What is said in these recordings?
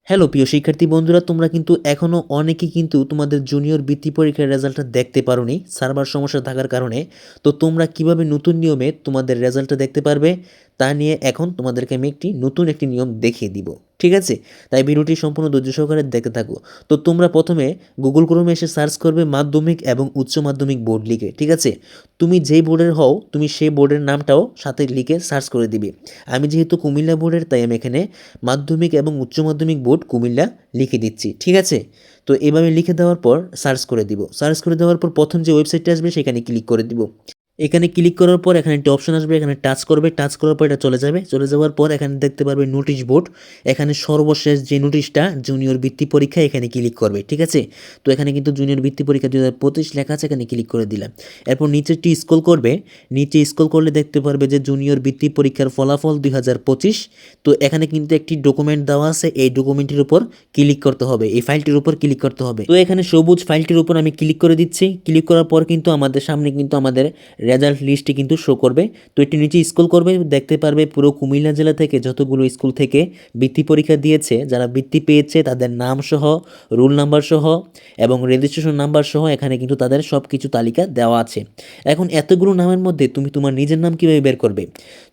Hello প্রিয় শিক্ষার্থী বন্ধুরা, তোমরা কিন্তু এখনও অনেকেই কিন্তু তোমাদের জুনিয়র বৃত্তি পরীক্ষার রেজাল্টটা দেখতে পারোনি সার্ভার সমস্যা থাকার কারণে। তো তোমরা কিভাবে নতুন নিয়মে তোমাদের রেজাল্টটা দেখতে পারবে তা নিয়ে এখন তোমাদেরকে আমি নতুন একটি নিয়ম দেখিয়ে দিব। ঠিক আছে, তাই ভিডিওটি সম্পূর্ণ ধৈর্য সহকারে দেখতে থাকো। তো তোমরা প্রথমে গুগল ক্রোমে এসে সার্চ করবে মাধ্যমিক এবং উচ্চ মাধ্যমিক বোর্ড লিখে। ঠিক আছে, তুমি যেই বোর্ডের হও তুমি সেই বোর্ডের নামটাও সাথে লিখে সার্চ করে দিবে। আমি যেহেতু কুমিল্লা বোর্ডের তাই আমি এখানে মাধ্যমিক এবং উচ্চ মাধ্যমিক বোর্ড কুমিল্লা লিখে দিচ্ছি। ঠিক আছে, তো এভাবে লিখে দেওয়ার পর সার্চ করে দিব। সার্চ করে দেওয়ার পর প্রথম যে ওয়েবসাইটটা আসবে সেখানে ক্লিক করে দিব। এখানে ক্লিক করার পর এখানে একটি অপশন আসবে, এখানে টাচ করবে। টাচ করার পর এটা চলে যাবে। চলে যাওয়ার পর এখানে দেখতে পারবে নোটিশ বোর্ড। এখানে সর্বশেষ যে নোটিশটা জুনিয়র বৃত্তি পরীক্ষা এখানে ক্লিক করবে। ঠিক আছে, তো এখানে কিন্তু জুনিয়র বৃত্তি পরীক্ষা 2025 লেখা আছে, এখানে ক্লিক করে দিলাম। এরপর নিচে একটু স্ক্রল করবে। নিচে স্ক্রল করলে দেখতে পারবে যে জুনিয়র বৃত্তি পরীক্ষার ফলাফল 2025। তো এখানে কিন্তু একটি ডকুমেন্ট দেওয়া আছে, এই ডকুমেন্টের উপর ক্লিক করতে হবে, এই ফাইলটির উপর ক্লিক করতে হবে। তো এখানে সবুজ ফাইলটির উপর আমি ক্লিক করে দিচ্ছি। ক্লিক করার পর কিন্তু আমাদের সামনে কিন্তু আমাদের রেজাল্ট লিস্টটি কিন্তু শো করবে। তো এটি নিচে স্ক্রল করবে, দেখতে পারবে পুরো কুমিল্লা জেলা থেকে যতগুলো স্কুল থেকে বৃত্তি পরীক্ষা দিয়েছে, যারা বৃত্তি পেয়েছে তাদের নাম সহ, রোল নাম্বার সহ এবং রেজিস্ট্রেশন নাম্বার সহ এখানে কিন্তু তাদের সব কিছু তালিকা দেওয়া আছে। এখন এতগুলো নামের মধ্যে তুমি তোমার নিজের নাম কীভাবে বের করবে?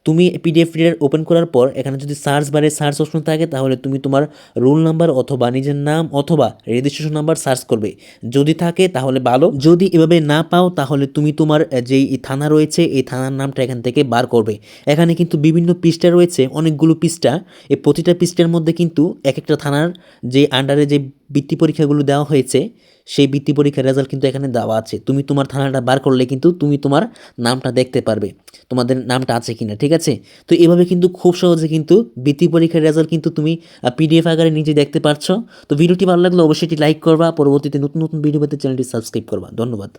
তুমি পিডিএফ রিডার ওপেন করার পর এখানে যদি সার্চ বারে সার্চ অপশন থাকে তাহলে তুমি তোমার রোল নাম্বার অথবা নিজের নাম অথবা রেজিস্ট্রেশন নাম্বার সার্চ করবে। যদি থাকে তাহলে ভালো, যদি এভাবে না পাও তাহলে তুমি তোমার যেই থানা রয়েছে এই থানার নামটা এখান থেকে বার করবে। এখানে কিন্তু বিভিন্ন পৃষ্ঠা রয়েছে, অনেকগুলো পৃষ্ঠা। এই প্রতিটা পৃষ্ঠার মধ্যে কিন্তু এক একটা থানার যে আন্ডারে যে বৃত্তি পরীক্ষাগুলো দেওয়া হয়েছে সেই বৃত্তি পরীক্ষার রেজাল্ট কিন্তু এখানে দেওয়া আছে। তুমি তোমার থানাটা বার করলে কিন্তু তুমি তোমার নামটা দেখতে পারবে, তোমাদের নামটা আছে কিনা। ঠিক আছে, তো এভাবে কিন্তু খুব সহজে কিন্তু বৃত্তি পরীক্ষার রেজাল্ট কিন্তু তুমি পিডিএফ আকারে নিজে দেখতে পারছো। তো ভিডিওটি ভালো লাগলে অবশ্যই এটি লাইক করবা, পরবর্তীতে নতুন নতুন ভিডিও পেতে চ্যানেলটি সাবস্ক্রাইব করবা। ধন্যবাদ।